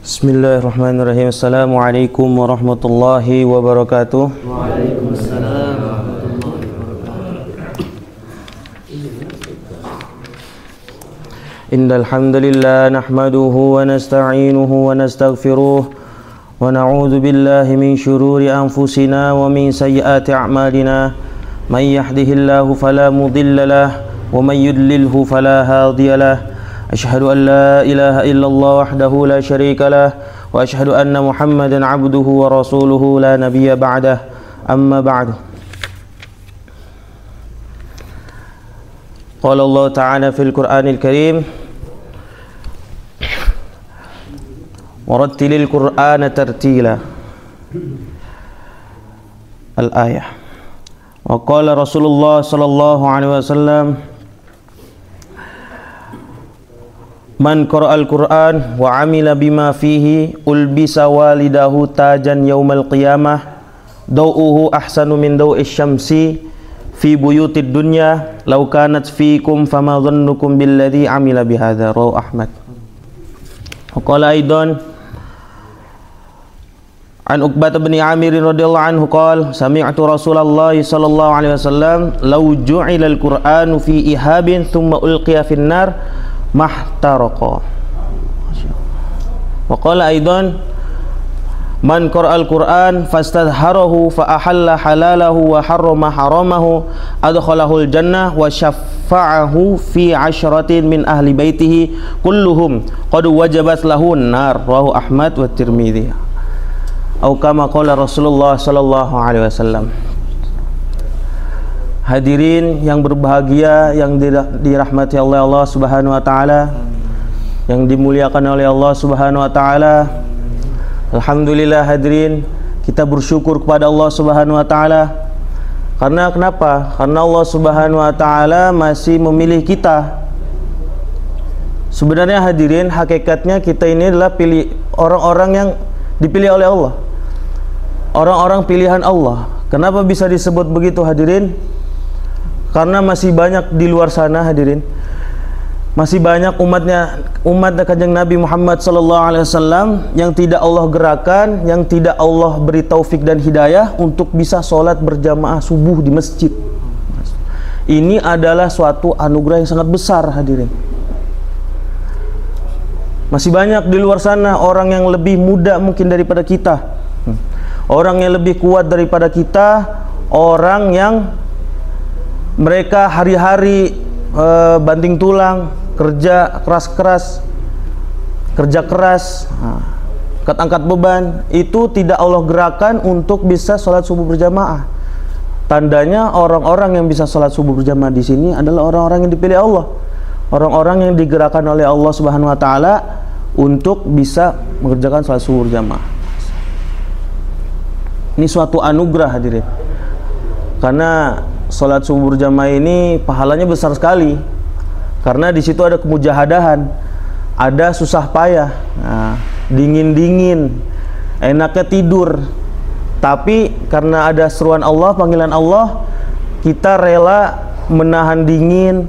Bismillahirrahmanirrahim. Assalamualaikum warahmatullahi wabarakatuh. Waalaikumsalam warahmatullahi wabarakatuh. Innal hamdalillah nahmaduhu wa nasta'inuhu wa nastaghfiruh wa na'udzu billahi min shururi anfusina wa min sayyiati a'malina. May yahdihillahu fala mudilla lahu wa may yudlilhu fala hadiya lahu. Asyhadu an la ilaha illallah wahdahu la syarika lah wa asyhadu anna Muhammadan abduhu wa rasuluhu la nabiyya ba'dah. Amma ba'du. Qala Allah ta'ala fil Qur'anil Karim warattilil Qur'ana tartila. Al-ayah. Wa qala Rasulullah sallallahu alaihi wasallam, man qara'al Qur'an wa 'amila bima fihi ulbisa walidahu tajan yaumal qiyamah daw'uhu ahsanu min daw'is syamsi fi buyutid dunya law kanat fiikum fama dhannukum billadhi 'amila bihadza. Rawahu Ahmad. Wa qala aidan an Uqbah bin Amir radhiyallahu anhu qala sami'tu Rasulullah sallallahu alaihi wasallam law ju'ila al-Qur'anu fi ihabin thumma ulqiya fin nar mahtaraqa. Wa qala aidan man qara'al Qur'an fastadharahu fa ahalla halalahu wa harrama haramahu adkhalahul jannah wa syafa'ahu fi 'ashratin min ahli baitihi kulluhum qad wajabat lahu an-nar. Rawahu Ahmad wa Tirmidzi. Atau kama qala Rasulullah sallallahu alaihi wasallam. Hadirin yang berbahagia, yang dirahmati oleh Allah Subhanahu wa taala, yang dimuliakan oleh Allah Subhanahu wa taala. Alhamdulillah hadirin, kita bersyukur kepada Allah Subhanahu wa taala. Karena kenapa? Karena Allah Subhanahu wa taala masih memilih kita. Sebenarnya hadirin, hakikatnya kita ini adalah orang-orang yang dipilih oleh Allah. Orang-orang pilihan Allah. Kenapa bisa disebut begitu hadirin? Karena masih banyak di luar sana hadirin, masih banyak umat Kanjeng Nabi Muhammad sallallahu alaihi wasallam yang tidak Allah gerakan, yang tidak Allah beri taufik dan hidayah untuk bisa sholat berjamaah subuh di masjid. Ini adalah suatu anugerah yang sangat besar hadirin. Masih banyak di luar sana orang yang lebih muda mungkin daripada kita, orang yang lebih kuat daripada kita, orang yang mereka hari-hari banting tulang, kerja keras, angkat beban, itu tidak Allah gerakan untuk bisa sholat subuh berjamaah. Tandanya orang-orang yang bisa sholat subuh berjamaah di sini adalah orang-orang yang dipilih Allah, orang-orang yang digerakkan oleh Allah Subhanahu wa taala untuk bisa mengerjakan sholat subuh berjamaah. Ini suatu anugerah hadirin. Karena sholat subuh berjamaah ini pahalanya besar sekali, karena di situ ada kemujahadahan, ada susah payah, dingin-dingin, enaknya tidur, tapi karena ada seruan Allah, panggilan Allah, kita rela menahan dingin,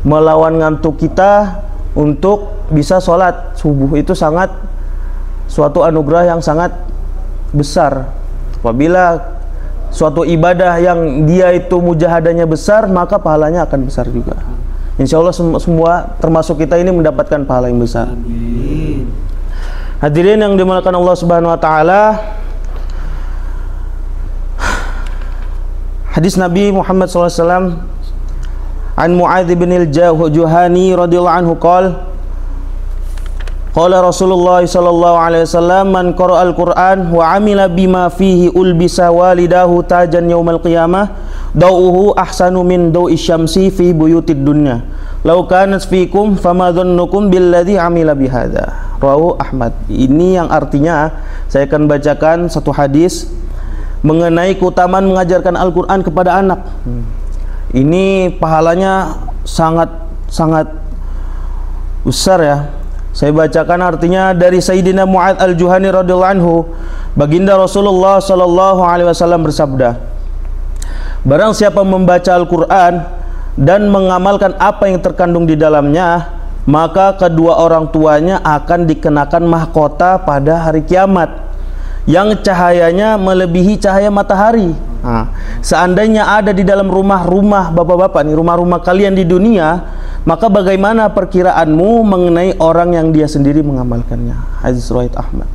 melawan ngantuk kita untuk bisa sholat subuh. Itu sangat suatu anugerah yang sangat besar. Apabila suatu ibadah yang dia itu mujahadahnya besar, maka pahalanya akan besar juga. Insya Allah semua termasuk kita ini mendapatkan pahala yang besar. Amin. Hadirin yang dimuliakan Allah Subhanahu wa taala, hadis Nabi Muhammad SAW an Mu'adz bin al-Juhani radhiyallahu anhu qala Rasulullah sallallahu alaihi wasallam man qara'al Qur'an wa 'amila bima fihi ulbisa walidahu tajan yaumal qiyamah daw'uhu ahsanu min daw'is syamsi fi buyutid dunya law kanat fiikum fama dhannukum billadhi 'amila bihadza. Rawahu Ahmad. Ini yang artinya saya akan bacakan satu hadis mengenai keutamaan mengajarkan Al-Qur'an kepada anak. Ini pahalanya sangat besar ya. Saya bacakan artinya dari Sayyidina Mu'adz al-Juhani radhiyallahu anhu. Baginda Rasulullah sallallahu alaihi wasallam bersabda, barang siapa membaca Al-Qur'an dan mengamalkan apa yang terkandung di dalamnya, maka kedua orang tuanya akan dikenakan mahkota pada hari kiamat yang cahayanya melebihi cahaya matahari. Nah, seandainya ada di dalam rumah-rumah bapak-bapak nih, rumah-rumah kalian di dunia, maka bagaimana perkiraanmu mengenai orang yang dia sendiri mengamalkannya? Hadis riwayat Ahmad.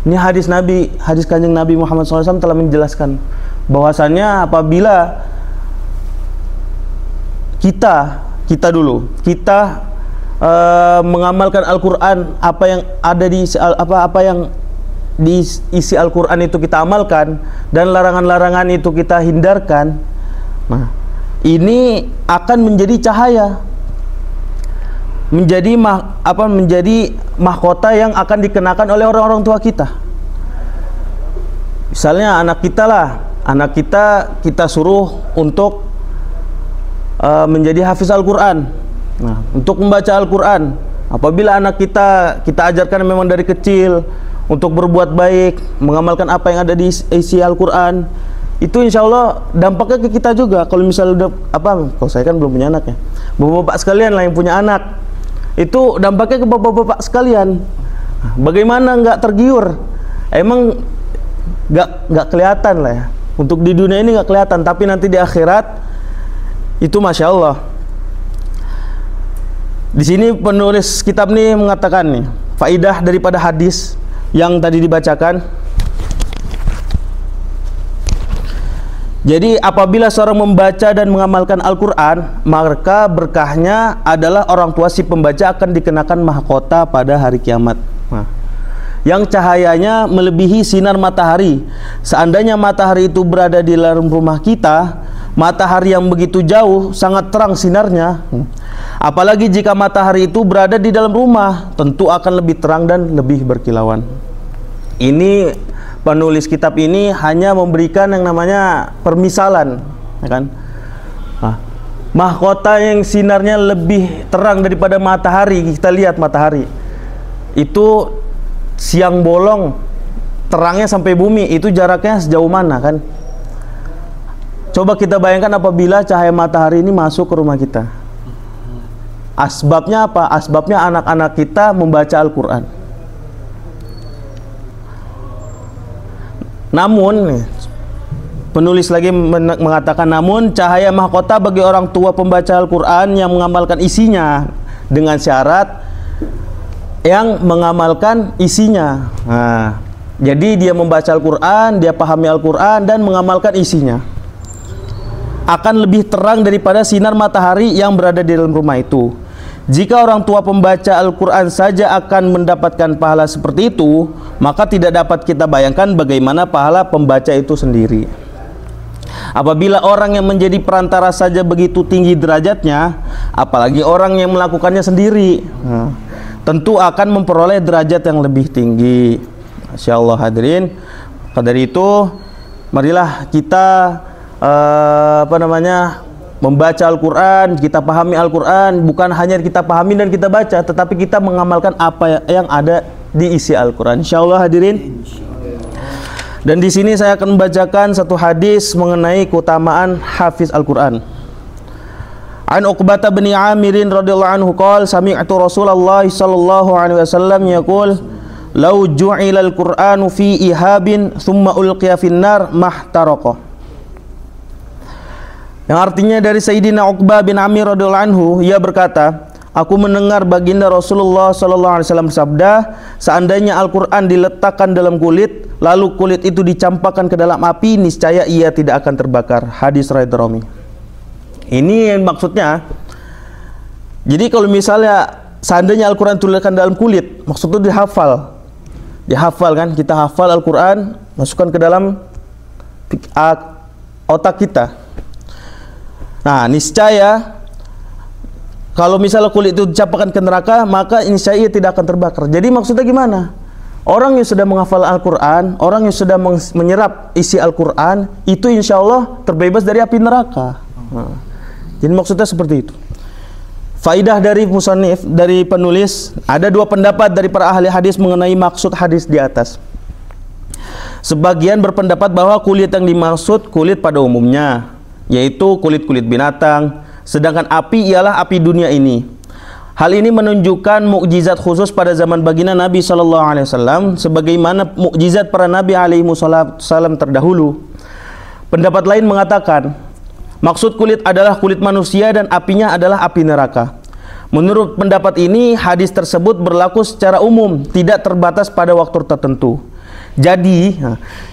Ini hadis Nabi, hadis Kanjeng Nabi Muhammad SAW telah menjelaskan bahwasannya apabila kita mengamalkan Al-Quran, apa yang ada di apa yang diisi Al-Quran itu kita amalkan, dan larangan-larangan itu kita hindarkan, nah ini akan menjadi cahaya, menjadi mahkota yang akan dikenakan oleh orang-orang tua kita. Misalnya anak kita suruh untuk menjadi hafiz Al-Quran, nah, untuk membaca Al-Quran. Apabila anak kita ajarkan memang dari kecil untuk berbuat baik, mengamalkan apa yang ada di isi Al-Quran, itu insya Allah dampaknya ke kita juga. Kalau misalnya kalau saya kan belum punya anak ya, bapak-bapak sekalian lah yang punya anak, itu dampaknya ke bapak-bapak sekalian. Bagaimana nggak tergiur? Emang nggak kelihatan lah ya. Untuk di dunia ini nggak kelihatan, tapi nanti di akhirat itu masya Allah. Di sini penulis kitab nih mengatakan nih, faidah daripada hadis yang tadi dibacakan. Jadi apabila seorang membaca dan mengamalkan Al-Quran, maka berkahnya adalah orang tua si pembaca akan dikenakan mahkota pada hari kiamat. Nah, yang cahayanya melebihi sinar matahari. Seandainya matahari itu berada di dalam rumah kita, matahari yang begitu jauh sangat terang sinarnya. Apalagi jika matahari itu berada di dalam rumah, tentu akan lebih terang dan lebih berkilauan. Ini penulis kitab ini hanya memberikan yang namanya permisalan, ya kan? Nah, mahkota yang sinarnya lebih terang daripada matahari. Kita lihat matahari itu siang bolong, terangnya sampai bumi, itu jaraknya sejauh mana kan? Coba kita bayangkan apabila cahaya matahari ini masuk ke rumah kita. Asbabnya apa? Asbabnya anak-anak kita membaca Al-Quran. Namun, penulis lagi mengatakan, namun cahaya mahkota bagi orang tua pembaca Al-Quran yang mengamalkan isinya, dengan syarat yang mengamalkan isinya. Nah, jadi dia membaca Al-Quran, dia pahami Al-Quran dan mengamalkan isinya, akan lebih terang daripada sinar matahari yang berada di dalam rumah itu. Jika orang tua pembaca Al-Quran saja akan mendapatkan pahala seperti itu, maka tidak dapat kita bayangkan bagaimana pahala pembaca itu sendiri. Apabila orang yang menjadi perantara saja begitu tinggi derajatnya, apalagi orang yang melakukannya sendiri, tentu akan memperoleh derajat yang lebih tinggi. Masya Allah hadirin. Dari itu, marilah kita membaca Al-Quran, kita pahami Al-Quran, bukan hanya kita pahami dan kita baca, tetapi kita mengamalkan apa yang ada di isi Al-Quran. Insya Allah hadirin. Dan di sini saya akan membacakan satu hadis mengenai keutamaan hafiz Al-Quran. An Uqbah bin Amir radhiyallahu anhu qala sami'tu Rasulullah sallallahu alaihi wasallam yaqul law ju'ila al-Qur'anu fi ihabin thumma ulqiya fin nar mahtaraqa. Yang artinya dari Sayyidina Uqbah bin Amir radhiyallahu anhu, ia berkata, aku mendengar baginda Rasulullah sallallahu alaihi wasallam bersabda, seandainya Al-Qur'an diletakkan dalam kulit, lalu kulit itu dicampakkan ke dalam api, niscaya ia tidak akan terbakar. Hadis riwayat Darimi. Ini yang maksudnya. Jadi kalau misalnya seandainya Al-Qur'an diletakkan dalam kulit, maksudnya dihafal. Dihafal kan, kita hafal Al-Qur'an, masukkan ke dalam otak kita. Nah, niscaya kalau misalnya kulit itu dicampakkan ke neraka, maka niscaya ia tidak akan terbakar. Jadi maksudnya gimana? Orang yang sudah menghafal Al-Quran, orang yang sudah menyerap isi Al-Quran, itu insya Allah terbebas dari api neraka. Nah, jadi maksudnya seperti itu. Faidah dari musannif, dari penulis, ada dua pendapat dari para ahli hadis mengenai maksud hadis di atas. Sebagian berpendapat bahwa kulit yang dimaksud kulit pada umumnya, yaitu kulit-kulit binatang, sedangkan api ialah api dunia ini. Hal ini menunjukkan mukjizat khusus pada zaman baginda Nabi sallallahu alaihi wasallam sebagaimana mukjizat para nabi alaihi wasallam terdahulu. Pendapat lain mengatakan, maksud kulit adalah kulit manusia dan apinya adalah api neraka. Menurut pendapat ini, hadis tersebut berlaku secara umum, tidak terbatas pada waktu tertentu. Jadi,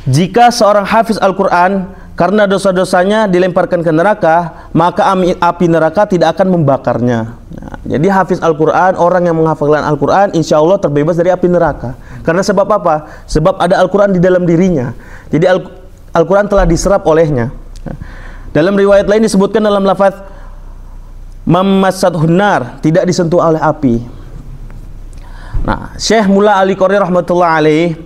jika seorang hafiz Al-Quran karena dosa-dosanya dilemparkan ke neraka, maka api neraka tidak akan membakarnya. Jadi hafiz Al-Quran, orang yang menghafalkan Al-Quran, insya Allah terbebas dari api neraka. Karena sebab apa? Sebab ada Al-Quran di dalam dirinya. Jadi Al-Quran telah diserap olehnya. Dalam riwayat lain disebutkan dalam lafaz Mammasadhun nar, tidak disentuh oleh api. Nah, Syekh Mullah Al-Qari rahmatullah alaih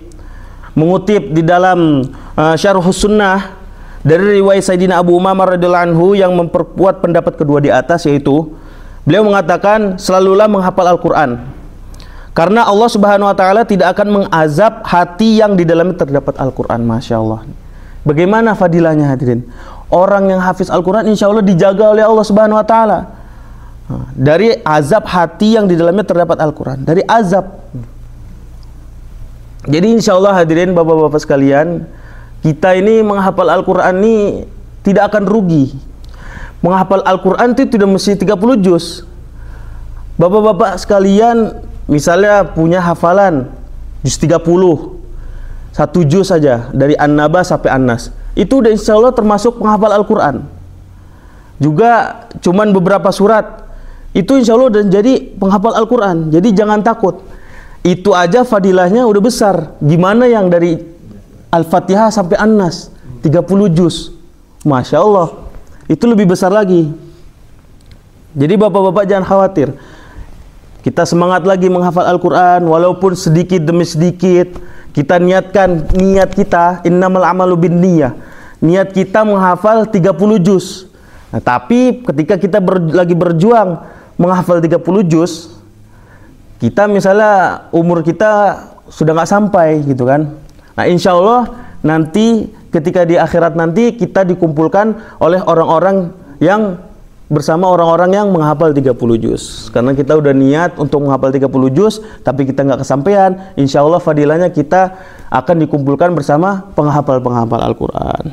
mengutip di dalam Syarhus Sunnah dari riwayat Sayyidina Abu Umamah radhiyallahu anhu yang memperkuat pendapat kedua di atas, yaitu beliau mengatakan, selalulah menghafal Al-Quran karena Allah Subhanahu wa taala tidak akan mengazab hati yang di dalamnya terdapat Al-Quran. Masya Allah. Bagaimana fadilahnya hadirin? Orang yang hafiz Al-Quran insya Allah dijaga oleh Allah Subhanahu wa taala dari azab hati yang di dalamnya terdapat Al-Quran, dari azab. Jadi insya Allah hadirin bapak-bapak sekalian, kita ini menghafal Al-Quran ini tidak akan rugi. Menghafal Al-Quran itu tidak mesti 30 juz. Bapak-bapak sekalian misalnya punya hafalan juz 30, 1 juz saja dari An-Naba sampai An-Nas, itu udah insya Allah termasuk penghafal Al-Quran. Juga cuman beberapa surat, itu insya Allah udah jadi penghafal Al-Quran. Jadi jangan takut, itu aja fadilahnya udah besar. Gimana yang dari Al-Fatihah sampai An-Nas 30 juz? Masya Allah, itu lebih besar lagi. Jadi bapak-bapak jangan khawatir, kita semangat lagi menghafal Al-Quran, walaupun sedikit demi sedikit. Kita niatkan, niat kita innamal amalu binniyah, niat kita menghafal 30 juz. Nah, tapi ketika kita lagi berjuang menghafal 30 juz, kita misalnya umur kita sudah nggak sampai gitu kan. Nah insya Allah nanti ketika di akhirat nanti kita dikumpulkan oleh orang-orang yang bersama orang-orang yang menghafal 30 juz. Karena kita udah niat untuk menghafal 30 juz, tapi kita nggak kesampaian, insya Allah fadilahnya kita akan dikumpulkan bersama penghafal-penghafal Al-Quran.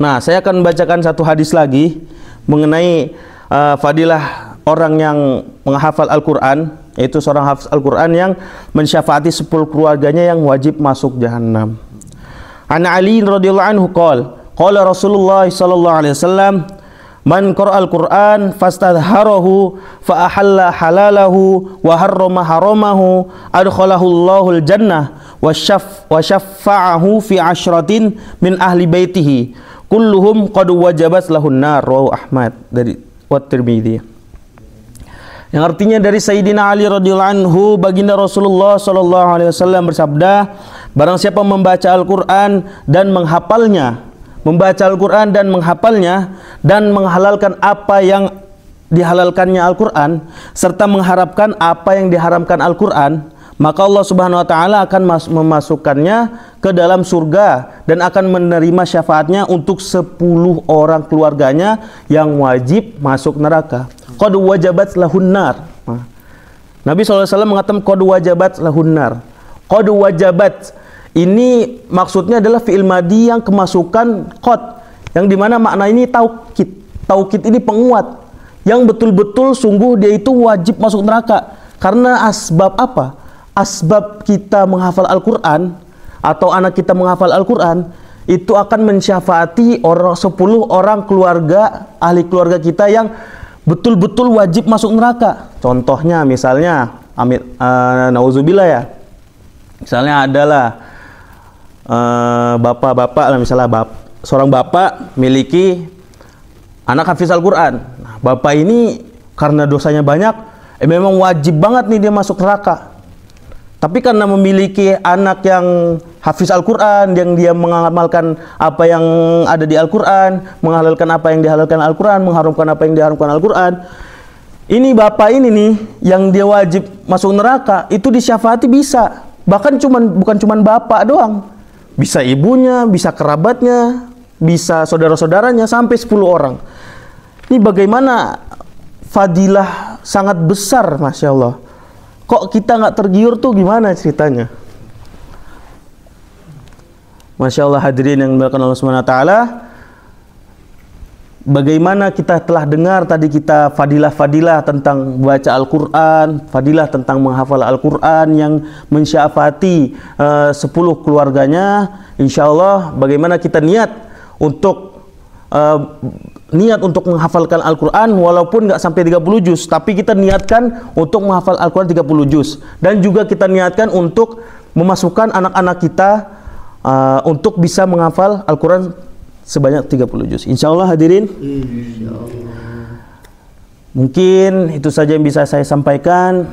Nah, saya akan membacakan satu hadis lagi mengenai fadilah orang yang menghafal Al-Quran, yaitu seorang hafiz Al-Quran yang mensyafaati 10 keluarganya yang wajib masuk jahanam. An Ali radhiyallahu anhu qala Rasulullah sallallahu alaihi wasallam, man qara'al Qur'an fastadharahu fa ahalla halalahu wa harrama haramahu adkhalahu Allahul jannah wa syaffa'ahu fi ashratin min ahli baitihi kulluhum qad wajabat lahun nar. Rawahu Ahmad dari Tirmidzi. Yang artinya dari Sayyidina Ali radhiyallahu anhu, baginda Rasulullah sallallahu alaihi wasallam bersabda, barang siapa membaca Al-Qur'an dan menghafalnya, membaca Al-Quran dan menghafalnya, dan menghalalkan apa yang dihalalkannya Al-Quran, serta mengharapkan apa yang diharamkan Al-Quran, maka Allah Subhanahu wa taala akan memasukkannya ke dalam surga dan akan menerima syafaatnya untuk 10 orang keluarganya yang wajib masuk neraka. Qad wajabat lahun nar. Nabi SAW mengatakan qad wajabat lahun nar. Qad wajabat ini maksudnya adalah fi'il madhi yang kemasukan qad, yang dimana makna ini taukid. Taukid ini penguat, yang betul-betul sungguh dia itu wajib masuk neraka. Karena asbab apa? Asbab kita menghafal Al-Quran atau anak kita menghafal Al-Quran itu akan mensyafaati 10 orang keluarga, ahli keluarga kita yang betul-betul wajib masuk neraka. Contohnya misalnya nauzubillah ya, misalnya adalah bapak-bapak lah, misalnya seorang bapak miliki anak hafiz Al-Quran. Nah, bapak ini karena dosanya banyak, memang wajib banget nih dia masuk neraka. Tapi karena memiliki anak yang hafiz Al-Quran, yang dia mengamalkan apa yang ada di Al-Quran, menghalalkan apa yang dihalalkan Al-Quran, mengharamkan apa yang diharamkan Al-Quran, ini bapak ini nih yang dia wajib masuk neraka, itu disyafaati bisa. Bahkan bukan cuman bapak doang, bisa ibunya, bisa kerabatnya, bisa saudara-saudaranya, sampai 10 orang. Ini bagaimana fadilah sangat besar, Masya Allah. Kok kita nggak tergiur tuh, gimana ceritanya? Masya Allah, hadirin yang dimuliakan Allah Subhanahu wa Ta'ala, bagaimana kita telah dengar tadi kita fadilah-fadilah tentang baca Al-Quran, fadilah tentang menghafal Al-Quran yang mensyafati 10 keluarganya. Insya Allah bagaimana kita niat untuk menghafalkan Al-Quran walaupun nggak sampai 30 juz, tapi kita niatkan untuk menghafal Al-Quran 30 juz, dan juga kita niatkan untuk memasukkan anak-anak kita untuk bisa menghafal Al-Quran sebanyak 30 juz. Insya Allah, hadirin. Mungkin itu saja yang bisa saya sampaikan.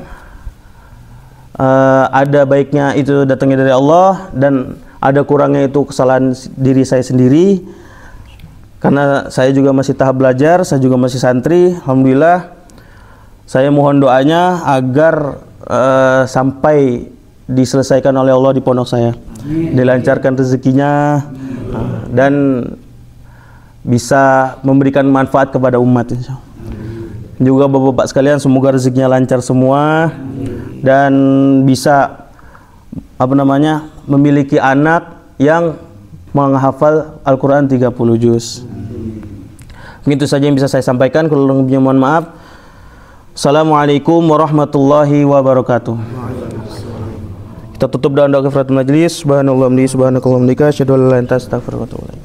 Ada baiknya itu datangnya dari Allah, dan ada kurangnya itu kesalahan diri saya sendiri. Karena saya juga masih tahap belajar, saya juga masih santri. Alhamdulillah, saya mohon doanya agar sampai diselesaikan oleh Allah di pondok saya, dilancarkan rezekinya, dan bisa memberikan manfaat kepada umat, insya Allah. Juga bapak-bapak sekalian, semoga rezekinya lancar semua dan bisa memiliki anak yang menghafal Al-Quran 30 juz. Begitu saja yang bisa saya sampaikan. Kalau lebihnya mohon maaf. Assalamualaikum warahmatullahi wabarakatuh. Kita tutup dengan doa kifaratul majlis. Subhanallah, subhanakallah, asyhadu an la ilaha illa anta, astaghfiruka wa atubu ilaik.